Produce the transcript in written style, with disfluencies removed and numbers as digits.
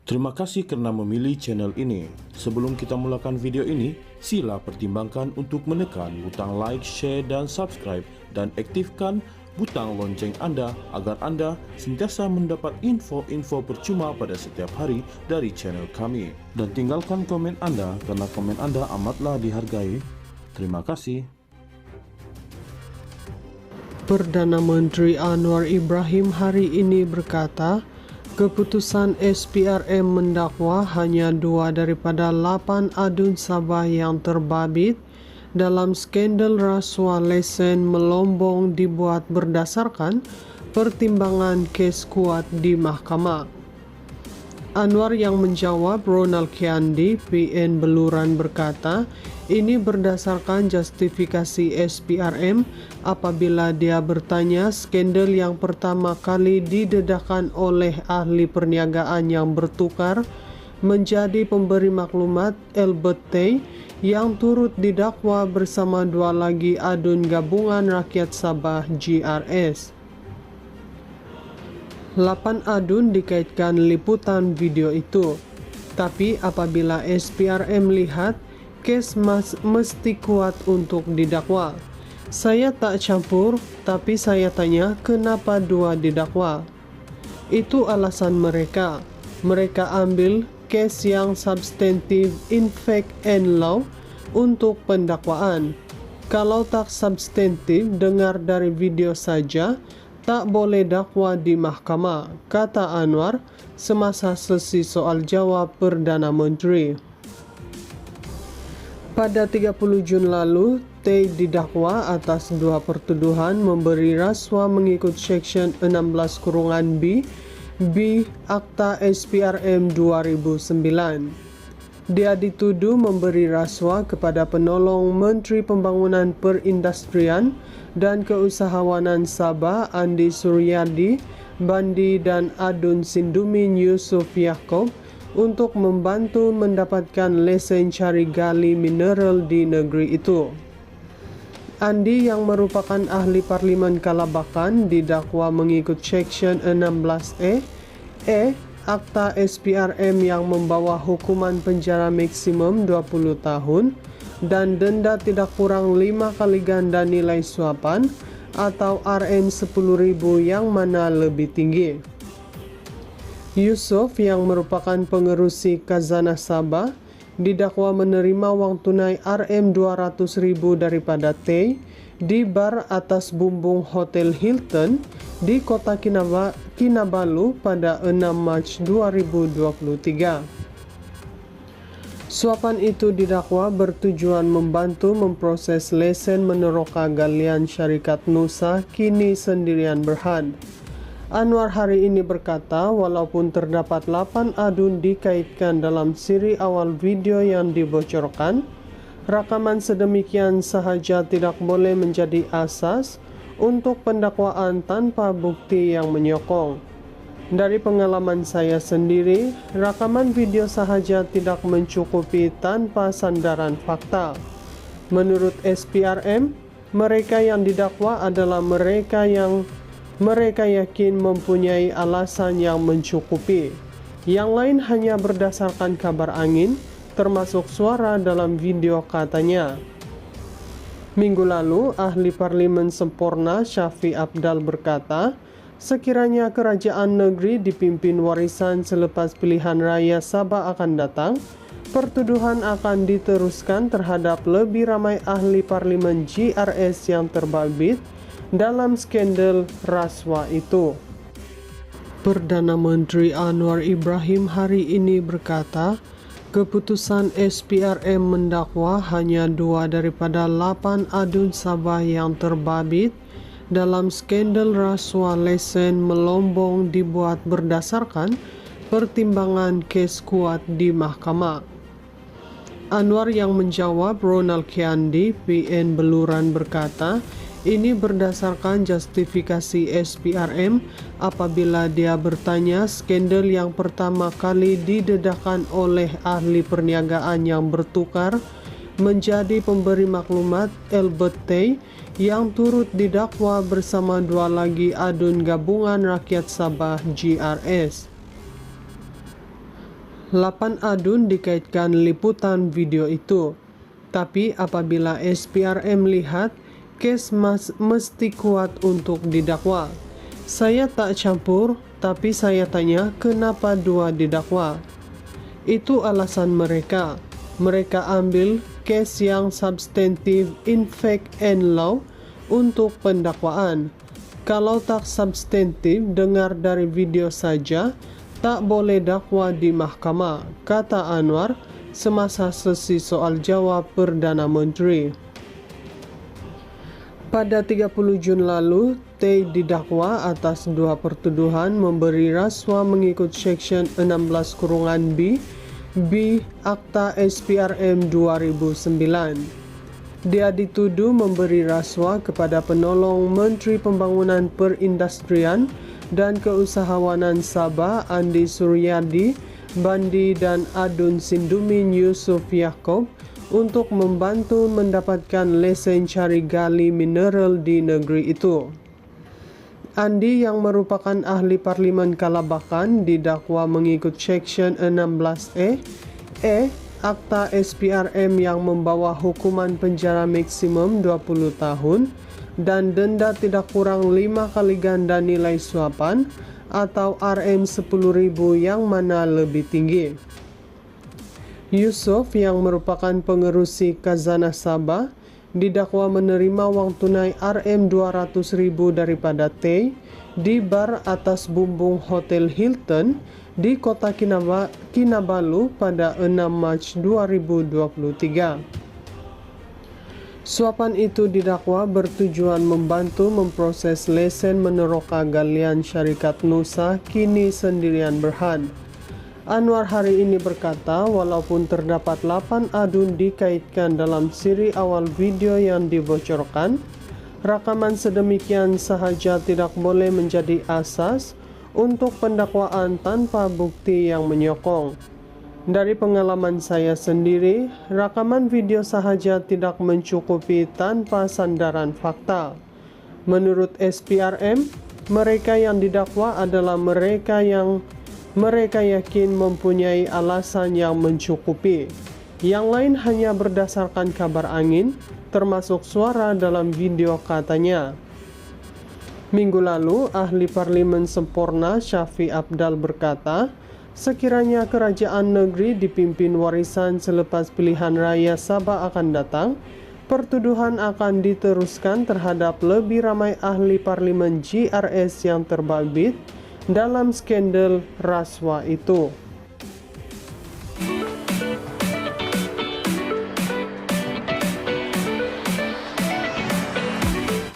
Terima kasih karena memilih channel ini. Sebelum kita mulakan video ini, sila pertimbangkan untuk menekan butang like, share, dan subscribe, dan aktifkan butang lonceng Anda agar Anda sentiasa mendapat info-info percuma pada setiap hari dari channel kami. Dan tinggalkan komen Anda karena komen Anda amatlah dihargai. Terima kasih. Perdana Menteri Anwar Ibrahim hari ini berkata, keputusan SPRM mendakwa hanya 2 daripada 8 adun Sabah yang terbabit dalam skandal rasuah lesen melombong dibuat berdasarkan pertimbangan kes kuat di mahkamah. Anwar yang menjawab Ronald Kiandi, PN Beluran berkata, ini berdasarkan justifikasi SPRM apabila dia bertanya skandal yang pertama kali didedahkan oleh ahli perniagaan yang bertukar menjadi pemberi maklumat Albert Tay yang turut didakwa bersama 2 lagi adun gabungan rakyat Sabah GRS. 8 adun dikaitkan liputan video itu, tapi apabila SPRM lihat kes mesti kuat untuk didakwa. Saya tak campur, tapi saya tanya kenapa 2 didakwa. Itu alasan mereka. Mereka ambil kes yang substantif in fact and law untuk pendakwaan. Kalau tak substantif, dengar dari video saja, tak boleh dakwa di mahkamah, kata Anwar semasa sesi soal jawab Perdana Menteri. Pada 30 Jun lalu, Tay didakwa atas 2 pertuduhan memberi rasuah mengikut Seksyen 16(b) Akta SPRM 2009. Dia dituduh memberi rasuah kepada penolong Menteri Pembangunan Perindustrian dan Keusahawanan Sabah Andi Suryadi, Bandi dan Adun Sindumin Yusuf Yaakob untuk membantu mendapatkan lesen cari gali mineral di negeri itu. Andi yang merupakan ahli Parlimen Kalabakan didakwa mengikut Seksyen 16(e) Akta SPRM yang membawa hukuman penjara maksimum 20 tahun dan denda tidak kurang 5 kali ganda nilai suapan atau Rm10.000 yang mana lebih tinggi. Yusuf yang merupakan pengerusi Khazanah Sabah didakwa menerima wang tunai Rm200.000 daripada Tay di bar atas bumbung Hotel Hilton di kota Kinabalu pada 6 Mac 2023. Suapan itu didakwa bertujuan membantu memproses lesen meneroka galian syarikat Nusa kini sendirian Berhad. Anwar hari ini berkata walaupun terdapat 8 adun dikaitkan dalam siri awal video yang dibocorkan, rakaman sedemikian sahaja tidak boleh menjadi asas untuk pendakwaan tanpa bukti yang menyokong. Dari pengalaman saya sendiri, rakaman video sahaja tidak mencukupi tanpa sandaran fakta. Menurut SPRM, mereka yang didakwa adalah mereka yakin mempunyai alasan yang mencukupi. Yang lain hanya berdasarkan kabar angin, termasuk suara dalam video katanya. Minggu lalu, ahli Parlimen Sempurna Syafi Abdal berkata, sekiranya kerajaan negeri dipimpin warisan selepas pilihan raya Sabah akan datang, pertuduhan akan diteruskan terhadap lebih ramai ahli Parlimen GRS yang terbabit dalam skandal rasuah itu. Perdana Menteri Anwar Ibrahim hari ini berkata, keputusan SPRM mendakwa hanya 2 daripada 8 adun Sabah yang terbabit dalam skandal rasuah lesen melombong dibuat berdasarkan pertimbangan kes kuat di mahkamah. Anwar yang menjawab Ronald Kiandi, PN Beluran berkata, ini berdasarkan justifikasi SPRM apabila dia bertanya skandal yang pertama kali didedahkan oleh ahli perniagaan yang bertukar menjadi pemberi maklumat Albert Tay yang turut didakwa bersama 2 lagi adun gabungan rakyat Sabah GRS. 8 adun dikaitkan liputan video itu. Tapi apabila SPRM lihat, kes mesti kuat untuk didakwa. Saya tak campur, tapi saya tanya kenapa 2 didakwa. Itu alasan mereka. Mereka ambil kes yang substantif in fact and law untuk pendakwaan. Kalau tak substantif, dengar dari video saja, tak boleh dakwa di mahkamah, kata Anwar semasa sesi soal jawab Perdana Menteri. Pada 30 Jun lalu, T didakwa atas 2 pertuduhan memberi rasuah mengikut Section 16(b) Akta SPRM 2009. Dia dituduh memberi rasuah kepada penolong Menteri Pembangunan Perindustrian dan Keusahawanan Sabah Andi Suryadi, Bandi dan Adun Sindumin Yusuf Yaakob untuk membantu mendapatkan lesen cari gali mineral di negeri itu. Andi yang merupakan ahli Parlimen Kalabakan didakwa mengikut Section 16(e) Akta SPRM yang membawa hukuman penjara maksimum 20 tahun dan denda tidak kurang 5 kali ganda nilai suapan atau Rm10.000 yang mana lebih tinggi. Yusuf yang merupakan pengerusi Khazanah Sabah didakwa menerima wang tunai Rm200.000 daripada T di bar atas bumbung Hotel Hilton di kota Kinabalu pada 6 Mac 2023. Suapan itu didakwa bertujuan membantu memproses lesen meneroka galian syarikat Nusa kini sendirian Berhad. Anwar hari ini berkata walaupun terdapat 8 adun dikaitkan dalam siri awal video yang dibocorkan, rakaman sedemikian sahaja tidak boleh menjadi asas untuk pendakwaan tanpa bukti yang menyokong. Dari pengalaman saya sendiri, rakaman video sahaja tidak mencukupi tanpa sandaran fakta. Menurut SPRM, mereka yang didakwa adalah mereka yang mereka yakin mempunyai alasan yang mencukupi. Yang lain hanya berdasarkan kabar angin, termasuk suara dalam video katanya. Minggu lalu, ahli Parlimen Sempurna Syafi Abdal berkata, sekiranya kerajaan negeri dipimpin warisan selepas pilihan raya Sabah akan datang, pertuduhan akan diteruskan terhadap lebih ramai ahli Parlimen GRS yang terbabit dalam skandal rasuah itu.